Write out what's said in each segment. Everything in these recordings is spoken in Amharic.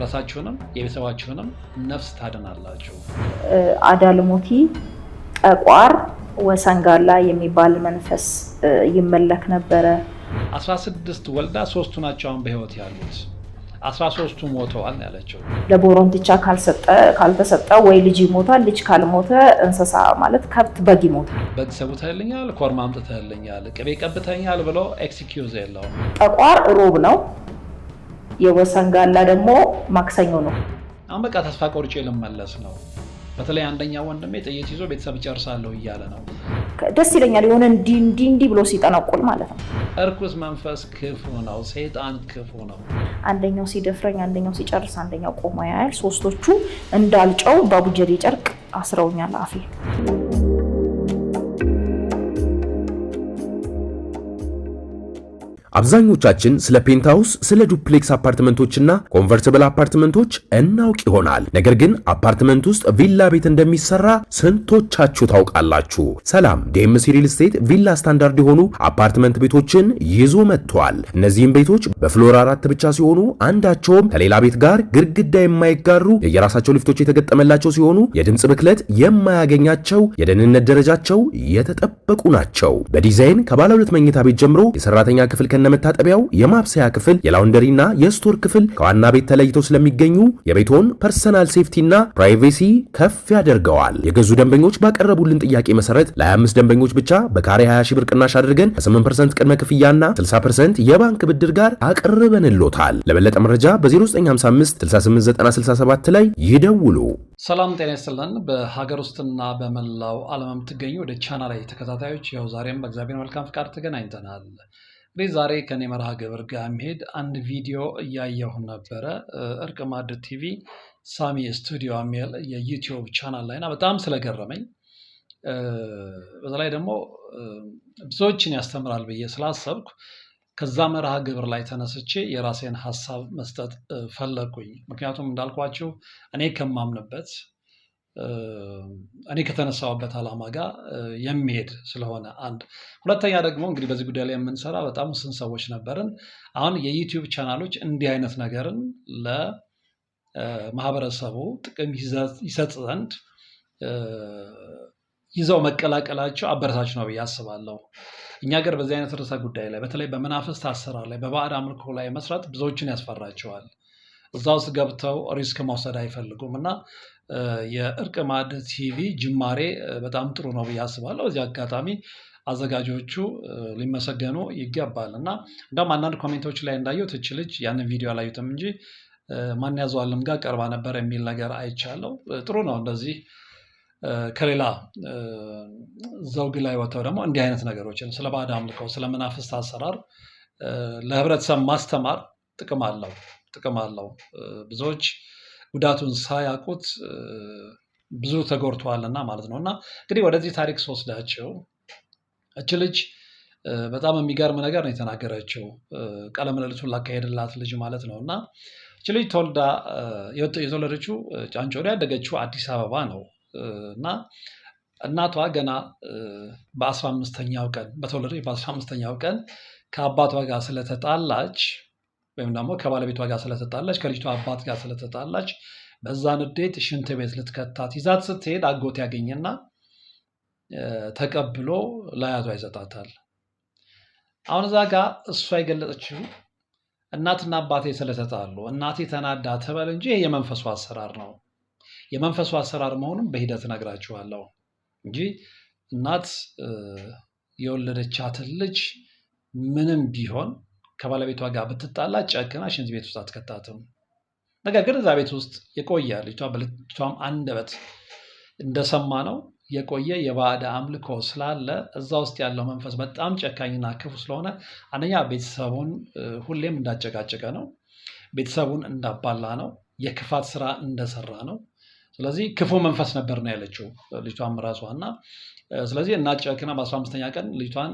የራሳችሁንም የቤተሰባችሁንም ነፍስ ታድናላችሁ። አዳልሞቲ ጠቋር ወሰንጋላ የሚባል መንፈስ ይመለክ ነበረ። 16 ወልዳ 3ቱ ናቸው አሁን በህይወት ያሉት። 13ቱ ሞተዋል ያለችው። ለቦሮንትቻ ካልተሰጠ ወይ ልጅ ይሞታል፣ ልጅ ካልሞተ እንስሳ ማለት ከብት በግ ይሞታል። በግ ሰውተልኛል፣ ኮርማ አምጥተልኛል፣ ቅቤ ቀብተኛል ብሎ ኤክስኪዩዝ የለውም። ጠቋር ሮብ ነው፣ የወሰንጋላ ደግሞ ማክሰኞ ነው። አሁን በቃ ተስፋ ቆርጬ ልመለስ ነው። በተለይ አንደኛ ወንድሜ ጥይት ይዞ ቤተሰብ ጨርሳለሁ እያለ ነው። ደስ ይለኛል የሆነ እንዲህ ብሎ ሲጠነቁል ማለት ነው። እርኩስ መንፈስ ክፉ ነው፣ ሰይጣን ክፉ ነው። አንደኛው ሲደፍረኝ፣ አንደኛው ሲጨርስ፣ አንደኛው ቆሞ ያያል። ሶስቶቹ እንዳልጨው ባቡጀዴ ጨርቅ አስረውኛል አፌ። አብዛኞቻችን ስለ ፔንታውስ፣ ስለ ዱፕሌክስ አፓርትመንቶችና ኮንቨርቲብል አፓርትመንቶች እናውቅ ይሆናል። ነገር ግን አፓርትመንት ውስጥ ቪላ ቤት እንደሚሰራ ስንቶቻችሁ ታውቃላችሁ? ሰላም ዲኤምሲ ሪል ስቴት ቪላ ስታንዳርድ የሆኑ አፓርትመንት ቤቶችን ይዞ መጥቷል። እነዚህም ቤቶች በፍሎር 4 ብቻ ሲሆኑ አንዳቸውም ከሌላ ቤት ጋር ግድግዳ የማይጋሩ የየራሳቸው ሊፍቶች የተገጠመላቸው ሲሆኑ የድምጽ ብክለት የማያገኛቸው፣ የደህንነት ደረጃቸው የተጠበቁ ናቸው። በዲዛይን ከባለ 2 መኝታ ቤት ጀምሮ የሰራተኛ ክፍል ከነመታጠቢያው፣ የማብሰያ ክፍል፣ የላውንደሪና የስቶር ክፍል ከዋና ቤት ተለይተው ስለሚገኙ የቤቶን ፐርሰናል ሴፍቲና ፕራይቬሲ ከፍ ያደርገዋል። የገዙ ደንበኞች ባቀረቡልን ጥያቄ መሰረት ለ25 ደንበኞች ብቻ በካሬ 20 ሺህ ብር ቅናሽ አድርገን ከ8% ቅድመ ክፍያና 60% የባንክ ብድር ጋር አቅርበንሎታል። ለበለጠ መረጃ በ0955 689067 ላይ ይደውሉ። ሰላም ጤና ይስጥልን። በሀገር ውስጥና በመላው ዓለም የምትገኙ ወደ ቻናል ላይ ተከታታዮች ያው ዛሬም በእግዚአብሔር መልካም ፍቃድ ተገናኝተናል። እንግዲህ ዛሬ ከኔ መርሃ ግብር ጋር የሚሄድ አንድ ቪዲዮ እያየሁ ነበረ። እርቅ ማዕድ ቲቪ ሳሚ ስቱዲዮ የሚል የዩቲዩብ ቻናል ላይ እና በጣም ስለገረመኝ በዛ ላይ ደግሞ ብዙዎችን ያስተምራል ብዬ ስላሰብኩ ከዛ መርሃ ግብር ላይ ተነስቼ የራሴን ሀሳብ መስጠት ፈለግኩኝ። ምክንያቱም እንዳልኳችሁ እኔ ከማምንበት እኔ ከተነሳውበት ዓላማ ጋር የሚሄድ ስለሆነ አንድ፣ ሁለተኛ ደግሞ እንግዲህ በዚህ ጉዳይ ላይ የምንሰራ በጣም ውስን ሰዎች ነበርን። አሁን የዩቲዩብ ቻናሎች እንዲህ አይነት ነገርን ለማህበረሰቡ ጥቅም ይሰጥ ዘንድ ይዘው መቀላቀላቸው አበረታች ነው ብዬ አስባለሁ። እኛ ሀገር በዚህ አይነት ርዕሰ ጉዳይ ላይ በተለይ በመናፍስት አሰራር ላይ በባዕድ አምልኮ ላይ መስራት ብዙዎችን ያስፈራቸዋል። እዛ ውስጥ ገብተው ሪስክ መውሰድ አይፈልጉም እና የእርቅ ማዕድ ቲቪ ጅማሬ በጣም ጥሩ ነው ብዬ አስባለሁ። እዚህ አጋጣሚ አዘጋጆቹ ሊመሰገኑ ይገባል እና እንደውም አንዳንድ ኮሜንቶች ላይ እንዳየሁት እች ልጅ ያንን ቪዲዮ አላዩትም እንጂ ማን ያዘዋልም ጋር ቀርባ ነበር የሚል ነገር አይቻለው። ጥሩ ነው እንደዚህ ከሌላ ዘውግ ላይ ወጥተው ደግሞ እንዲህ አይነት ነገሮችን ስለ ባዕድ አምልኮ፣ ስለ መናፍስት አሰራር ለህብረተሰብ ማስተማር ጥቅም አለው። ብዙዎች ጉዳቱን ሳያውቁት ብዙ ተጎድተዋልና ማለት ነው። እና እንግዲህ ወደዚህ ታሪክ ስወስዳቸው እች ልጅ በጣም የሚገርም ነገር ነው የተናገረችው። ቃለ ምልልሱን ላካሄድላት ልጅ ማለት ነው። እና እች ልጅ የተወለደችው ጫንጮ፣ ያደገችው አዲስ አበባ ነው። እና እናቷ ገና በ15ኛው ቀን በተወለደች በ15ኛው ቀን ከአባቷ ጋር ስለተጣላች ወይም ደግሞ ከባለቤቷ ጋር ስለተጣላች ከልጅቷ አባት ጋር ስለተጣላች በዛ ንዴት ሽንት ቤት ልትከታት ይዛት ስትሄድ አጎት ያገኘና ተቀብሎ ለአያቷ ይሰጣታል። አሁን እዛ ጋር እሷ የገለጸችው እናትና አባቴ ስለተጣሉ እናቴ ተናዳ ትበል እንጂ ይሄ የመንፈሱ አሰራር ነው። የመንፈሱ አሰራር መሆኑን በሂደት እነግራችኋለሁ እንጂ እናት የወለደቻትን ልጅ ምንም ቢሆን ከባለቤቷ ጋር ብትጣላ ጨክና ሽንት ቤት ውስጥ አትከታትም። ነገር ግን እዛ ቤት ውስጥ የቆየ በልጅቷም አንደበት እንደሰማ ነው የቆየ የባዕድ አምልኮ ስላለ እዛ ውስጥ ያለው መንፈስ በጣም ጨካኝና ክፉ ስለሆነ አንደኛ ቤተሰቡን ሁሌም እንዳጨቃጨቀ ነው፣ ቤተሰቡን እንዳባላ ነው፣ የክፋት ስራ እንደሰራ ነው። ስለዚህ ክፉ መንፈስ ነበር ነው ያለችው ልጅቷም ራሷ። እና ስለዚህ እናት ጨክና በ15ኛ ቀን ልጅቷን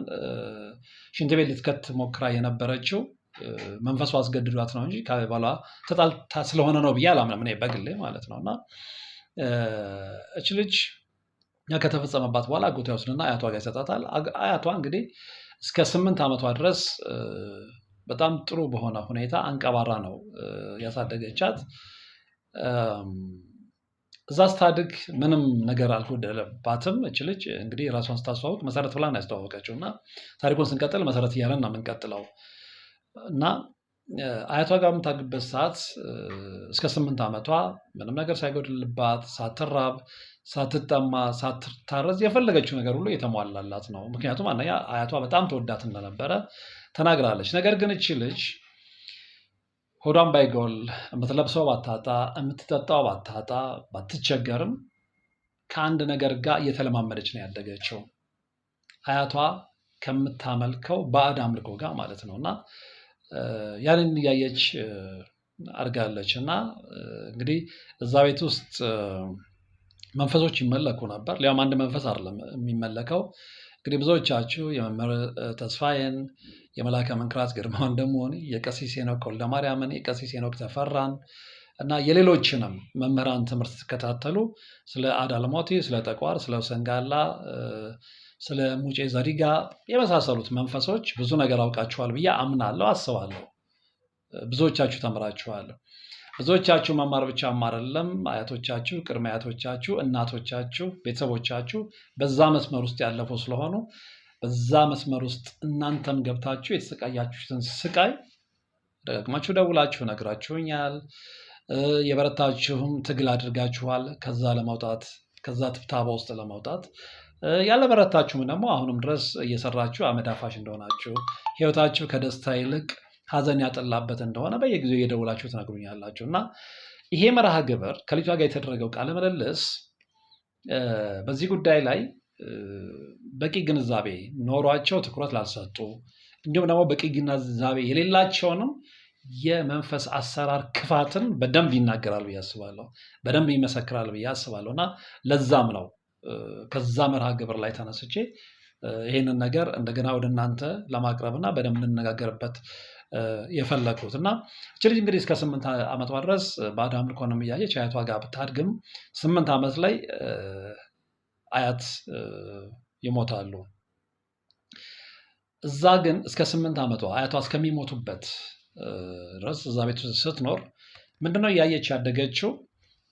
ሽንት ቤት ልትከት ሞክራ የነበረችው መንፈሱ አስገድዷት ነው እንጂ ከባሏ ተጣልታ ስለሆነ ነው ብዬ አላምንም እኔ በግሌ ማለት ነው። እና እች ልጅ ያ ከተፈጸመባት በኋላ አጎቷ ይወስድና አያቷ ጋር ይሰጣታል። አያቷ እንግዲህ እስከ 8 ዓመቷ ድረስ በጣም ጥሩ በሆነ ሁኔታ አንቀባራ ነው ያሳደገቻት። እዛ ስታድግ ምንም ነገር አልጎደለባትም። እች ልጅ እንግዲህ ራሷን ስታስተዋውቅ መሰረት ብላ ነው ያስተዋወቀችው እና ታሪኩን ስንቀጥል መሰረት እያለን ነው የምንቀጥለው እና አያቷ ጋር የምታድግበት ሰዓት እስከ 8 ዓመቷ ምንም ነገር ሳይጎድልባት ሳትራብ ሳትጠማ ሳትታረዝ የፈለገችው ነገር ሁሉ የተሟላላት ነው። ምክንያቱም አንደኛ አያቷ በጣም ተወዳት እንደነበረ ተናግራለች። ነገር ግን እቺ ልጅ ሆዷን ባይጎል የምትለብሰው ባታጣ የምትጠጣው ባታጣ ባትቸገርም ከአንድ ነገር ጋር እየተለማመደች ነው ያደገችው። አያቷ ከምታመልከው ባዕድ አምልኮ ጋር ማለት ነው እና ያንን እያየች አድጋለች እና እንግዲህ እዛ ቤት ውስጥ መንፈሶች ይመለኩ ነበር። ሊያውም አንድ መንፈስ አይደለም የሚመለከው። እንግዲህ ብዙዎቻችሁ የመምህር ተስፋዬን፣ የመላከ መንክራት ግርማ ወንድሙን፣ የቀሲስ ሄኖክ ወልደማርያምን፣ የቀሲስ ሄኖክ ተፈራን እና የሌሎችንም መምህራን ትምህርት ስትከታተሉ ስለ አዳልሞቲ፣ ስለ ጠቋር፣ ስለ ሰንጋላ፣ ስለ ሙጬ ዘሪጋ የመሳሰሉት መንፈሶች ብዙ ነገር አውቃችኋል ብዬ አምናለሁ፣ አስባለሁ። ብዙዎቻችሁ ተምራችኋል። ብዙዎቻችሁ መማር ብቻም አይደለም፣ አያቶቻችሁ፣ ቅድመ አያቶቻችሁ፣ እናቶቻችሁ፣ ቤተሰቦቻችሁ በዛ መስመር ውስጥ ያለፉ ስለሆኑ በዛ መስመር ውስጥ እናንተም ገብታችሁ የተሰቃያችሁትን ስቃይ ደጋግማችሁ ደውላችሁ ነግራችሁኛል። የበረታችሁም ትግል አድርጋችኋል ከዛ ለማውጣት ከዛ ትብታባ ውስጥ ለማውጣት። ያለበረታችሁም ደግሞ አሁንም ድረስ እየሰራችሁ አመዳፋሽ እንደሆናችሁ ህይወታችሁ ከደስታ ይልቅ ሀዘን ያጠላበት እንደሆነ በየጊዜው እየደውላችሁ ትነግሩኛላችሁ እና ይሄ መርሃ ግብር ከልጇ ጋር የተደረገው ቃለ ምልልስ በዚህ ጉዳይ ላይ በቂ ግንዛቤ ኖሯቸው ትኩረት ላልሰጡ እንዲሁም ደግሞ በቂ ግንዛቤ የሌላቸውንም የመንፈስ አሰራር ክፋትን በደንብ ይናገራል ብዬ አስባለሁ፣ በደንብ ይመሰክራል ብዬ አስባለሁ እና ለዛም ነው ከዛ መርሃ ግብር ላይ ተነስቼ ይህንን ነገር እንደገና ወደ እናንተ ለማቅረብና በደንብ እንነጋገርበት የፈለኩት እና እች ልጅ እንግዲህ እስከ 8 ዓመቷ ድረስ ባዕድ አምልኮንም እያየች አያቷ ጋር ብታድግም 8 ዓመት ላይ አያት ይሞታሉ። እዛ ግን እስከ 8 ዓመቷ አያቷ እስከሚሞቱበት ድረስ እዛ ቤት ውስጥ ስትኖር ምንድነው እያየች ያደገችው?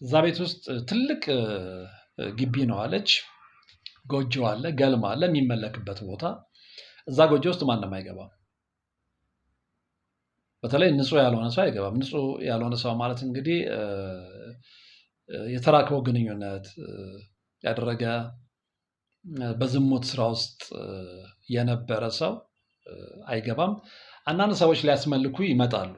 እዛ ቤት ውስጥ ትልቅ ግቢ ነው አለች። ጎጆ አለ፣ ገልማ አለ፣ የሚመለክበት ቦታ። እዛ ጎጆ ውስጥ ማንም አይገባም። በተለይ ንጹህ ያልሆነ ሰው አይገባም። ንጹህ ያልሆነ ሰው ማለት እንግዲህ የተራክበው ግንኙነት ያደረገ በዝሙት ስራ ውስጥ የነበረ ሰው አይገባም። አንዳንድ ሰዎች ሊያስመልኩ ይመጣሉ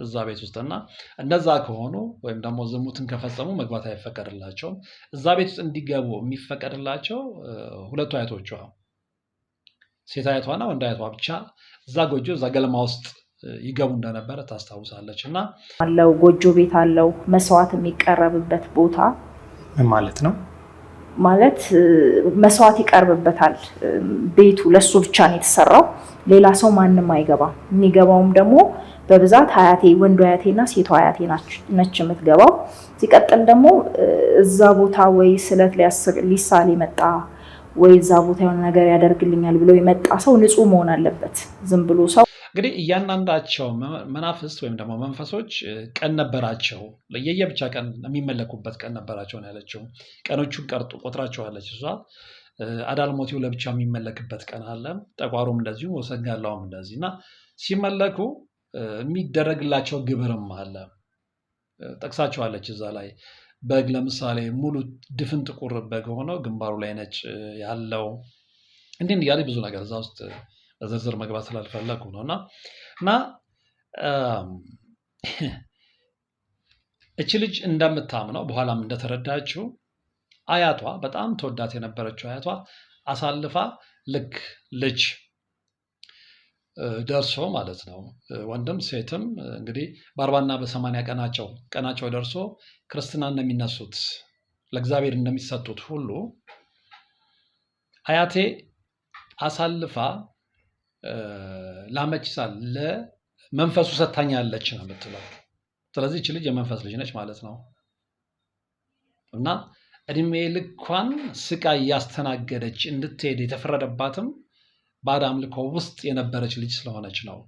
እዛ ቤት ውስጥ እና እነዛ ከሆኑ ወይም ደግሞ ዝሙትን ከፈጸሙ መግባት አይፈቀድላቸውም። እዛ ቤት ውስጥ እንዲገቡ የሚፈቀድላቸው ሁለቱ አያቶቿ፣ ሴት አያቷና ወንድ አያቷ ብቻ እዛ ጎጆ እዛ ገልማ ውስጥ ይገቡ እንደነበረ ታስታውሳለች። እና አለው ጎጆ ቤት አለው መስዋዕት የሚቀርብበት ቦታ ማለት ነው። ማለት መስዋዕት ይቀርብበታል። ቤቱ ለሱ ብቻ ነው የተሰራው። ሌላ ሰው ማንም አይገባም። የሚገባውም ደግሞ በብዛት አያቴ ወንዱ አያቴና ሴቷ አያቴ ነች የምትገባው። ሲቀጥል ደግሞ እዛ ቦታ ወይ ስለት ሊሳል የመጣ ወይ እዛ ቦታ የሆነ ነገር ያደርግልኛል ብሎ የመጣ ሰው ንጹህ መሆን አለበት። ዝም ብሎ ሰው እንግዲህ እያንዳንዳቸው መናፍስት ወይም ደግሞ መንፈሶች ቀን ነበራቸው። ለየብቻ ቀን የሚመለኩበት ቀን ነበራቸው ነው ያለችው። ቀኖቹን ቆጥራቸዋለች እሷ። አዳልሞቲው ለብቻ የሚመለክበት ቀን አለ። ጠቋሩም እንደዚሁ፣ ወሰንጋላውም እንደዚህ እና ሲመለኩ የሚደረግላቸው ግብርም አለ። ጠቅሳቸዋለች እዛ ላይ። በግ ለምሳሌ ሙሉ ድፍን ጥቁር በግ ሆነው ግንባሩ ላይ ነጭ ያለው እንዲህ እያለ ብዙ ነገር እዛ ውስጥ ዝርዝር መግባት ስላልፈለጉ ነው እና እቺ ልጅ እንደምታምነው በኋላም እንደተረዳችው አያቷ በጣም ተወዳት የነበረችው አያቷ አሳልፋ ልክ ልጅ ደርሶ ማለት ነው ወንድም ሴትም እንግዲህ በ40 እና በ80 ቀናቸው ደርሶ ክርስትና እንደሚነሱት ለእግዚአብሔር እንደሚሰጡት ሁሉ አያቴ አሳልፋ ላመችሳል ለመንፈሱ ሰጥታኛለች ነው የምትለው። ስለዚህ እቺ ልጅ የመንፈስ ልጅ ነች ማለት ነው እና እድሜ ልኳን ስቃይ ያስተናገደች እንድትሄድ የተፈረደባትም ባዕድ አምልኮ ውስጥ የነበረች ልጅ ስለሆነች ነው።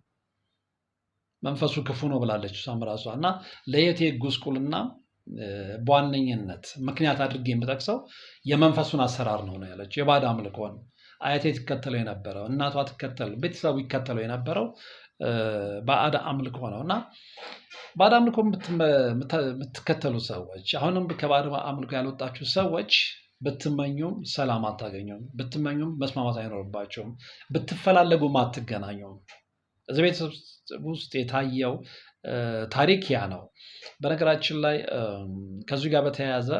መንፈሱ ክፉ ነው ብላለች እሷም ራሷ። እና ለየቴ ጉስቁልና በዋነኝነት ምክንያት አድርጌ የምጠቅሰው የመንፈሱን አሰራር ነው ያለችው። የባዕድ አምልኮን አያቴ ትከተለው የነበረው እናቷ ትከተለው ቤተሰቡ ይከተለው የነበረው ባዕድ አምልኮ ነው። እና ባዕድ አምልኮ የምትከተሉ ሰዎች አሁንም ከባዕድ አምልኮ ያልወጣችሁ ሰዎች ብትመኙም ሰላም አታገኙም፣ ብትመኙም መስማማት አይኖርባቸውም፣ ብትፈላለጉም አትገናኙም። እዚህ ቤተሰብ ውስጥ የታየው ታሪክ ያ ነው። በነገራችን ላይ ከዚህ ጋር በተያያዘ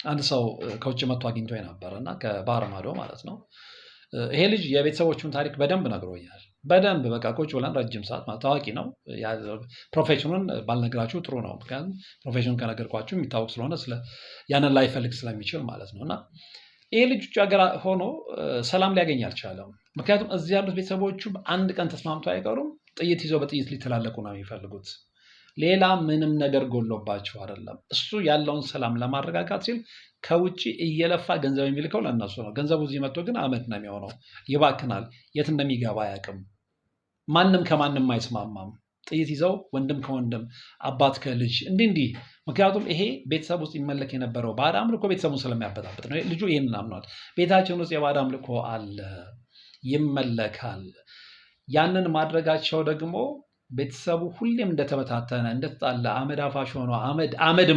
አንድ ሰው ከውጭ መጥቶ አግኝቶ የነበረ እና ከባህር ማዶ ማለት ነው። ይሄ ልጅ የቤተሰቦቹን ታሪክ በደንብ ነግሮኛል። በደንብ በቃ ቁጭ ብለን ረጅም ሰዓት ታዋቂ ነው። ፕሮፌሽኑን ባልነግራችሁ ጥሩ ነው። ምክንያቱም ፕሮፌሽኑን ከነገርኳችሁ የሚታወቅ ስለሆነ ያንን ላይፈልግ ስለሚችል ማለት ነው። እና ይሄ ልጅ ውጭ ሀገር ሆኖ ሰላም ሊያገኝ አልቻለም። ምክንያቱም እዚህ ያሉት ቤተሰቦቹ አንድ ቀን ተስማምቶ አይቀሩም። ጥይት ይዘው በጥይት ሊተላለቁ ነው የሚፈልጉት። ሌላ ምንም ነገር ጎሎባቸው አይደለም። እሱ ያለውን ሰላም ለማረጋጋት ሲል ከውጭ እየለፋ ገንዘብ የሚልከው ለእነሱ ነው። ገንዘቡ እዚህ መጥቶ ግን አመድ ነው የሚሆነው፣ ይባክናል። የት እንደሚገባ አያውቅም። ማንም ከማንም አይስማማም። ጥይት ይዘው ወንድም ከወንድም አባት ከልጅ እንዲህ። ምክንያቱም ይሄ ቤተሰብ ውስጥ ይመለክ የነበረው ባዕድ አምልኮ ቤተሰቡን ስለሚያበጣብጥ ነው። ልጁ ይህንን አምኗል። ቤታችን ውስጥ የባዕድ አምልኮ አለ፣ ይመለካል። ያንን ማድረጋቸው ደግሞ ቤተሰቡ ሁሌም እንደተበታተነ እንደተጣለ አመድ አፋሽ ሆኖ አመድ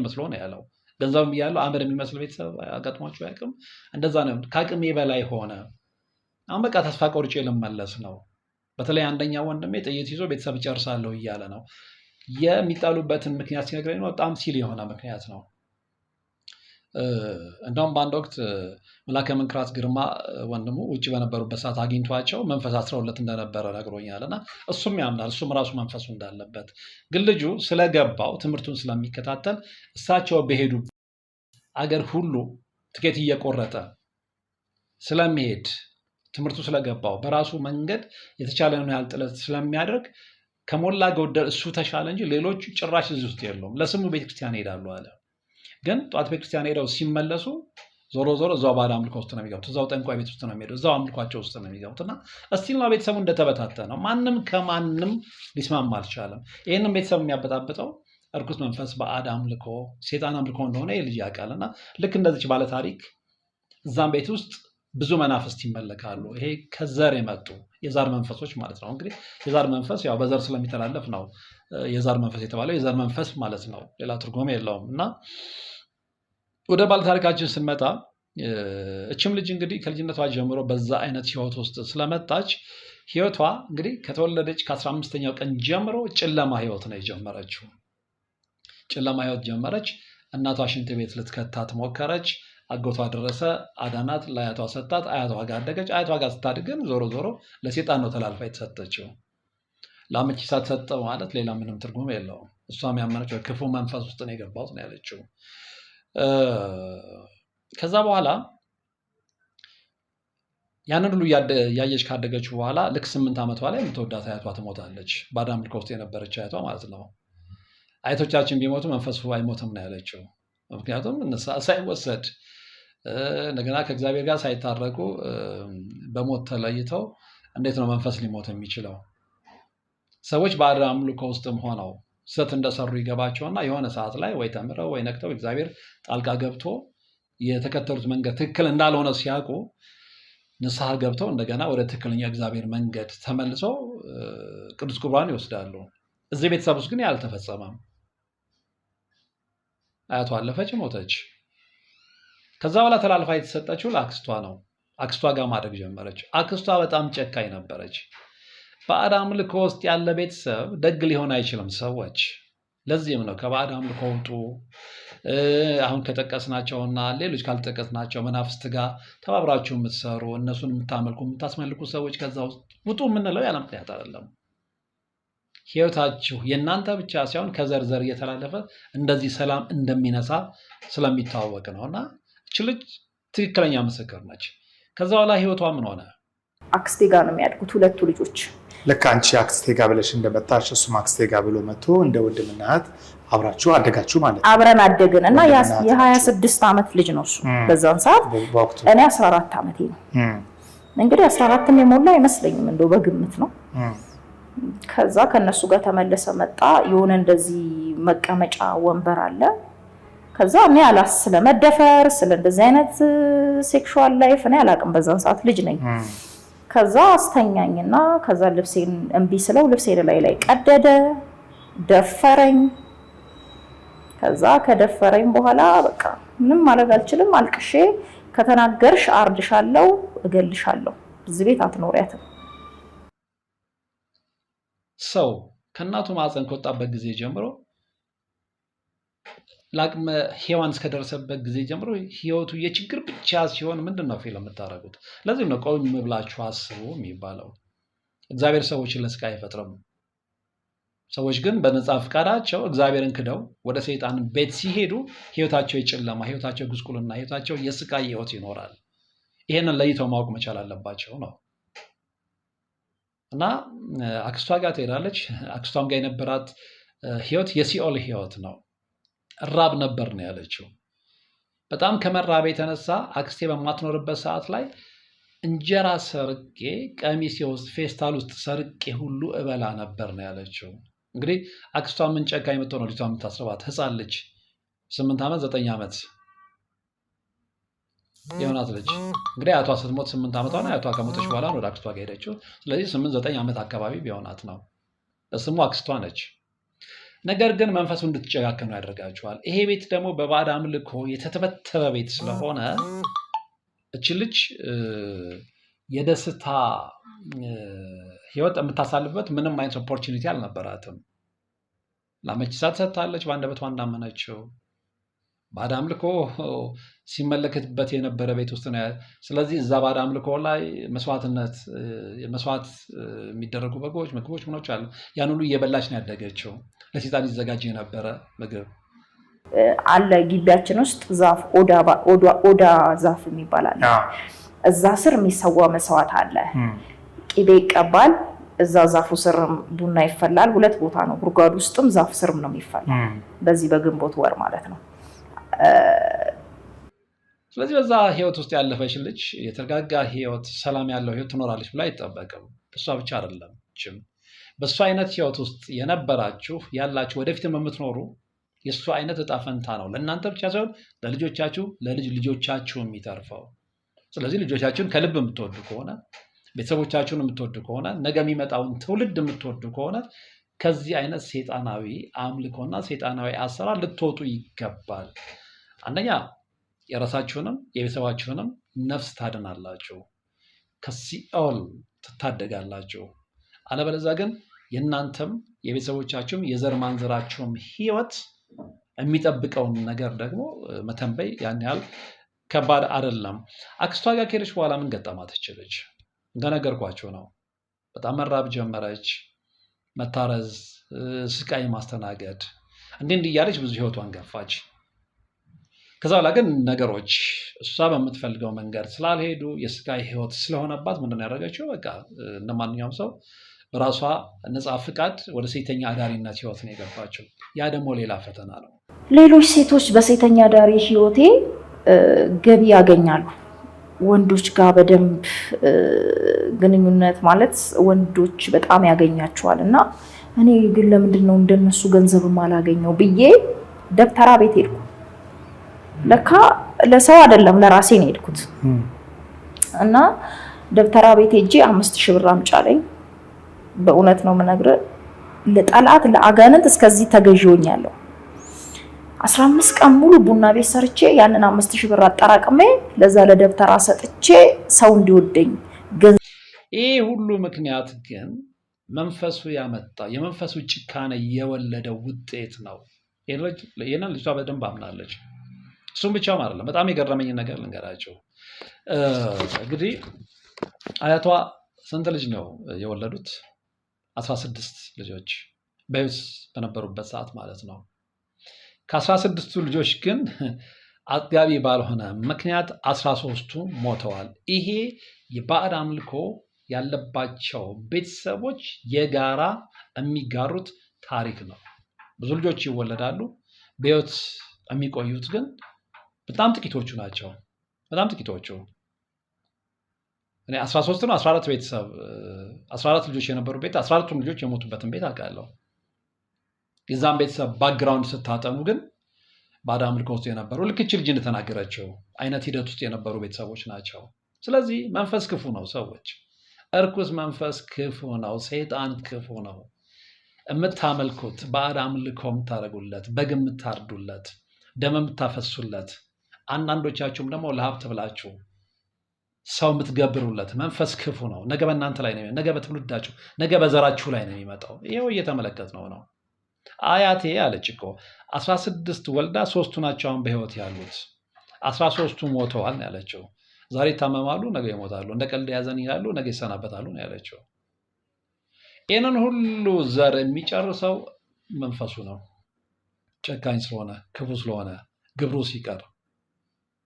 መስሎ ነው ያለው። ገንዘብም እያለው አመድ የሚመስል ቤተሰብ አጋጥሟቸው አያውቅም። እንደዛ ነው። ከአቅሜ በላይ ሆነ። አሁን በቃ ተስፋ ቆርጬ ልመለስ ነው። በተለይ አንደኛ ወንድሜ ጥይት ይዞ ቤተሰብ ጨርሳለሁ እያለ ነው። የሚጣሉበትን ምክንያት ሲነግረኝ ነው በጣም ሲል የሆነ ምክንያት ነው። እንደውም በአንድ ወቅት መላከ መንክራት ግርማ ወንድሙ ውጭ በነበሩበት ሰዓት አግኝቷቸው መንፈስ አስረውለት እንደነበረ ነግሮኛል። እና እሱም ያምናል፣ እሱም ራሱ መንፈሱ እንዳለበት። ግን ልጁ ስለገባው ትምህርቱን ስለሚከታተል እሳቸው በሄዱ አገር ሁሉ ትኬት እየቆረጠ ስለሚሄድ ትምህርቱ ስለገባው በራሱ መንገድ የተቻለውን ያህል ጥረት ስለሚያደርግ ከሞላ ጎደል እሱ ተሻለ እንጂ ሌሎቹ ጭራሽ እዚህ ውስጥ የለውም። ለስሙ ቤተክርስቲያን ሄዳሉ አለ። ግን ጠዋት ቤተክርስቲያን ሄደው ሲመለሱ ዞሮ እዛው ባዕድ አምልኮ ውስጥ ነው የሚገቡት። እዛው ጠንቋይ ቤት ውስጥ ነው የሚሄዱ። እዛው አምልኳቸው ውስጥ ነው የሚገቡት። እና እስቲል ነው ቤተሰቡ እንደተበታተነ ነው። ማንም ከማንም ሊስማማ አልቻለም። ይህንም ቤተሰብ የሚያበጣብጠው እርኩስ መንፈስ፣ ባዕድ አምልኮ፣ ሴጣን አምልኮ እንደሆነ ይህ ልጅ ያውቃል። እና ልክ እንደዚች ባለ ታሪክ እዛም ቤት ውስጥ ብዙ መናፍስት ይመለካሉ። ይሄ ከዘር የመጡ የዛር መንፈሶች ማለት ነው። እንግዲህ የዛር መንፈስ ያው በዘር ስለሚተላለፍ ነው የዛር መንፈስ የተባለው። የዘር መንፈስ ማለት ነው፣ ሌላ ትርጉም የለውም። እና ወደ ባለ ታሪካችን ስንመጣ እችም ልጅ እንግዲህ ከልጅነቷ ጀምሮ በዛ አይነት ህይወት ውስጥ ስለመጣች ህይወቷ እንግዲህ ከተወለደች ከ15ኛው ቀን ጀምሮ ጨለማ ህይወት ነው የጀመረችው። ጨለማ ህይወት ጀመረች። እናቷ ሽንት ቤት ልትከታት ሞከረች። አጎቷ ደረሰ፣ አዳናት፣ ለአያቷ ሰጣት። አያቷ ጋር አደገች። አያቷ ጋር ስታድግን ዞሮ ለሴጣን ነው ተላልፋ የተሰጠችው። ለአመቺሳ ተሰጠ ማለት ሌላ ምንም ትርጉም የለውም። እሷም ያመነችው ክፉ መንፈስ ውስጥ ነው የገባሁት ነው ያለችው። ከዛ በኋላ ያንን ሁሉ ያየች ካደገች በኋላ ልክ 8 ዓመቷ ላይ የምትወዳት አያቷ ትሞታለች። ባዕድ አምልኮ ውስጥ የነበረች አያቷ ማለት ነው። አያቶቻችን ቢሞቱ መንፈሱ አይሞትም ነው ያለችው። ምክንያቱም ንስሐ ሳይወሰድ እንደገና ከእግዚአብሔር ጋር ሳይታረቁ በሞት ተለይተው እንዴት ነው መንፈስ ሊሞት የሚችለው? ሰዎች ባዕድ አምልኮ ውስጥም ሆነው ስህተት እንደሰሩ ይገባቸውና የሆነ ሰዓት ላይ ወይ ተምረው ወይ ነቅተው እግዚአብሔር ጣልቃ ገብቶ የተከተሉት መንገድ ትክክል እንዳልሆነ ሲያውቁ ንስሐ ገብተው እንደገና ወደ ትክክለኛ እግዚአብሔር መንገድ ተመልሰው ቅዱስ ቁርባን ይወስዳሉ። እዚህ ቤተሰብ ውስጥ ግን ያልተፈጸመም። አያቷ አለፈች፣ ሞተች። ከዛ በኋላ ተላልፋ የተሰጠችው ለአክስቷ ነው። አክስቷ ጋር ማደግ ጀመረች። አክስቷ በጣም ጨካኝ ነበረች። ባዕድ አምልኮ ውስጥ ያለ ቤተሰብ ደግ ሊሆን አይችልም ሰዎች። ለዚህም ነው ከባዕድ አምልኮ ውጡ። አሁን ከጠቀስናቸውና ሌሎች ካልጠቀስናቸው መናፍስት ጋር ተባብራችሁ የምትሰሩ እነሱን የምታመልኩ የምታስመልኩ ሰዎች ከዛ ውስጥ ውጡ የምንለው ያለ ምክንያት አይደለም። ህይወታችሁ የእናንተ ብቻ ሳይሆን ከዘርዘር እየተላለፈ እንደዚህ ሰላም እንደሚነሳ ስለሚታወቅ ነው። እና እች ልጅ ትክክለኛ ምስክር ነች። ከዛ በኋላ ህይወቷ ምን ሆነ? አክስቴ ጋር ነው የሚያድጉት ሁለቱ ልጆች። ልክ አንቺ አክስቴ ጋር ብለሽ እንደመጣሽ እሱም አክስቴ ጋር ብሎ መጥቶ እንደ ወንድምና እህት አብራችሁ አደጋችሁ ማለት ነው። አብረን አደግን እና የ26 ዓመት ልጅ ነው እሱ በዛን ሰዓት። እኔ 14 ዓመቴ ነው። እንግዲህ 14ም የሞላ አይመስለኝም እንደው በግምት ነው። ከዛ ከነሱ ጋር ተመለሰ መጣ። የሆነ እንደዚህ መቀመጫ ወንበር አለ። ከዛ እኔ ስለመደፈር ስለ እንደዚህ አይነት ሴክሹዋል ላይፍ እኔ አላውቅም፣ በዛን ሰዓት ልጅ ነኝ። ከዛ አስተኛኝና ከዛ ልብሴን እምቢ ስለው ልብሴን ላይ ቀደደ፣ ደፈረኝ። ከዛ ከደፈረኝ በኋላ በቃ ምንም ማድረግ አልችልም። አልቅሼ ከተናገርሽ አርድሻለሁ፣ እገልሻለሁ፣ እዚህ ቤት አትኖሪያትም። ሰው ከእናቱ ማህፀን ከወጣበት ጊዜ ጀምሮ ለአቅመ ሔዋን እስከደረሰበት ጊዜ ጀምሮ ህይወቱ የችግር ብቻ ሲሆን ምንድን ነው ፊልም የምታደርጉት? ለዚህም ነው ቆም ብላችሁ አስቡ የሚባለው። እግዚአብሔር ሰዎችን ለስቃይ አይፈጥርም። ሰዎች ግን በነፃ ፍቃዳቸው እግዚአብሔርን ክደው ወደ ሰይጣን ቤት ሲሄዱ ህይወታቸው የጨለማ፣ ህይወታቸው ጉስቁልና፣ ህይወታቸው የስቃይ ህይወት ይኖራል። ይሄንን ለይተው ማወቅ መቻል አለባቸው ነው። እና አክስቷ ጋር ትሄዳለች። አክስቷም ጋር የነበራት ህይወት የሲኦል ህይወት ነው። እራብ ነበር ነው ያለችው። በጣም ከመራብ የተነሳ አክስቴ በማትኖርበት ሰዓት ላይ እንጀራ ሰርቄ ቀሚሴ ውስጥ ፌስታል ውስጥ ሰርቄ ሁሉ እበላ ነበር ነው ያለችው። እንግዲህ አክስቷ ምን ጨካኝ የምትሆነው ነው ልጅቷ የምታስረባት ህፃን ልጅ 8 ዓመት 9 ዓመት የሆናት ልጅ እንግዲህ አያቷ ስትሞት 8 ዓመቷ ነው። አያቷ ከሞተች በኋላ ወደ አክስቷ ጋር ሄደችው። ስለዚህ 8-9 ዓመት አካባቢ ቢሆናት ነው። ስሙ አክስቷ ነች። ነገር ግን መንፈሱ እንድትጨካከኑ ያደርጋቸዋል። ይሄ ቤት ደግሞ በባዕድ አምልኮ የተተበተበ ቤት ስለሆነ እች ልጅ የደስታ ህይወት የምታሳልፍበት ምንም አይነት ኦፖርቹኒቲ አልነበራትም። ላመቺሳ ተሰጥታለች በአንደበቷ እንዳመነችው። ባዕድ አምልኮ ሲመለከትበት የነበረ ቤት ውስጥ ነው። ስለዚህ እዛ ባዕድ አምልኮ ላይ መስዋዕት የሚደረጉ በጎች፣ ምግቦች፣ ምኖች አሉ። ያን ሁሉ እየበላች ነው ያደገችው። ለሰይጣን ይዘጋጅ የነበረ ምግብ አለ። ግቢያችን ውስጥ ዛፍ ኦዳ ዛፍ የሚባል አለ። እዛ ስር የሚሰዋ መስዋዕት አለ። ቂቤ ይቀባል። እዛ ዛፉ ስር ቡና ይፈላል። 2 ቦታ ነው፣ ጉድጓድ ውስጥም ዛፍ ስርም ነው የሚፈላል። በዚህ በግንቦት ወር ማለት ነው። ስለዚህ በዛ ህይወት ውስጥ ያለፈች ልጅ የተረጋጋ ህይወት፣ ሰላም ያለው ህይወት ትኖራለች ብሎ አይጠበቅም። እሷ ብቻ አይደለም በእሱ አይነት ህይወት ውስጥ የነበራችሁ ያላችሁ ወደፊትም የምትኖሩ የእሱ አይነት እጣ ፈንታ ነው ለእናንተ ብቻ ሳይሆን ለልጆቻችሁ፣ ለልጅ ልጆቻችሁ የሚተርፈው። ስለዚህ ልጆቻችሁን ከልብ የምትወዱ ከሆነ፣ ቤተሰቦቻችሁን የምትወዱ ከሆነ፣ ነገ የሚመጣውን ትውልድ የምትወዱ ከሆነ ከዚህ አይነት ሴጣናዊ አምልኮና ሴጣናዊ አሰራር ልትወጡ ይገባል። አንደኛ የራሳችሁንም የቤተሰባችሁንም ነፍስ ታድናላችሁ፣ ከሲኦል ትታደጋላችሁ። አለበለዚያ ግን የእናንተም የቤተሰቦቻችሁም የዘር ማንዘራችሁም ህይወት የሚጠብቀውን ነገር ደግሞ መተንበይ ያን ያህል ከባድ አይደለም። አክስቷ ጋር ከሄደች በኋላ ምን ገጠማት? ትችለች እንደነገርኳቸው ነው። በጣም መራብ ጀመረች፣ መታረዝ፣ ስቃይ ማስተናገድ፣ እንዲህ እያለች ብዙ ህይወቷን ገፋች። ከዛ በኋላ ግን ነገሮች እሷ በምትፈልገው መንገድ ስላልሄዱ የስቃይ ህይወት ስለሆነባት ምንድን ነው ያደረገችው? በቃ እንደ ማንኛውም ሰው በራሷ ነፃ ፍቃድ ወደ ሴተኛ አዳሪነት ህይወት ነው የገባችው። ያ ደግሞ ሌላ ፈተና ነው። ሌሎች ሴቶች በሴተኛ አዳሪ ህይወቴ ገቢ ያገኛሉ። ወንዶች ጋር በደንብ ግንኙነት ማለት ወንዶች በጣም ያገኛቸዋል። እና እኔ ግን ለምንድን ነው እንደነሱ ገንዘብ ማላገኘው ብዬ ደብተራ ቤት ሄድኩ። ለካ ለሰው አይደለም ለራሴ ነው ሄድኩት። እና ደብተራ ቤት ሄጄ 5000 ብር አምጫለኝ። በእውነት ነው የምነግርህ፣ ለጠላት ለአጋንንት እስከዚህ ተገዥኛለሁ። 15 ቀን ሙሉ ቡና ቤት ሰርቼ ያንን 5000 ብር አጠራቅሜ ለዛ ለደብተራ ሰጥቼ ሰው እንዲወደኝ። ይሄ ሁሉ ምክንያት ግን መንፈሱ ያመጣ የመንፈሱ ጭካኔ የወለደው ውጤት ነው። ይሄንን ልጅቷ በደንብ አምናለች። እሱም ብቻም አይደለም። በጣም የገረመኝ ነገር ልንገራቸው። እንግዲህ አያቷ ስንት ልጅ ነው የወለዱት? 16 ልጆች በህይወት በነበሩበት ሰዓት ማለት ነው። ከ16ቱ ልጆች ግን አጥጋቢ ባልሆነ ምክንያት 13ቱ ሞተዋል። ይሄ የባዕድ አምልኮ ያለባቸው ቤተሰቦች የጋራ የሚጋሩት ታሪክ ነው። ብዙ ልጆች ይወለዳሉ። በህይወት የሚቆዩት ግን በጣም ጥቂቶቹ ናቸው። በጣም ጥቂቶቹ። እኔ 13 ነው 14 ቤተሰብ 14 ልጆች የነበሩ ቤት 14ቱም ልጆች የሞቱበትን ቤት አውቃለሁ። የዛም ቤተሰብ ባክግራውንድ ስታጠኑ ግን ባዕድ አምልኮ ውስጥ የነበሩ ልክ እቺ ልጅ እንደተናገረችው አይነት ሂደት ውስጥ የነበሩ ቤተሰቦች ናቸው። ስለዚህ መንፈስ ክፉ ነው። ሰዎች እርኩስ መንፈስ ክፉ ነው። ሰይጣን ክፉ ነው። የምታመልኩት ባዕድ አምልኮ የምታደርጉለት፣ በግ የምታርዱለት፣ ደም የምታፈሱለት፣ አንዳንዶቻችሁም ደግሞ ለሀብት ብላችሁ ሰው የምትገብሩለት መንፈስ ክፉ ነው። ነገ በእናንተ ላይ ነው፣ ነገ በትውልዳችሁ፣ ነገ በዘራችሁ ላይ ነው የሚመጣው። ይኸው እየተመለከት ነው። አያቴ አለች እኮ 16 ወልዳ 3ቱ ናቸው አሁን በህይወት ያሉት፣ 13ቱ ሞተዋል ነው ያለችው። ዛሬ ይታመማሉ፣ ነገ ይሞታሉ። እንደ ቀልድ ያዘን ይላሉ፣ ነገ ይሰናበታሉ ነው ያለችው። ይህንን ሁሉ ዘር የሚጨርሰው መንፈሱ ነው። ጨካኝ ስለሆነ ክፉ ስለሆነ ግብሩ ሲቀር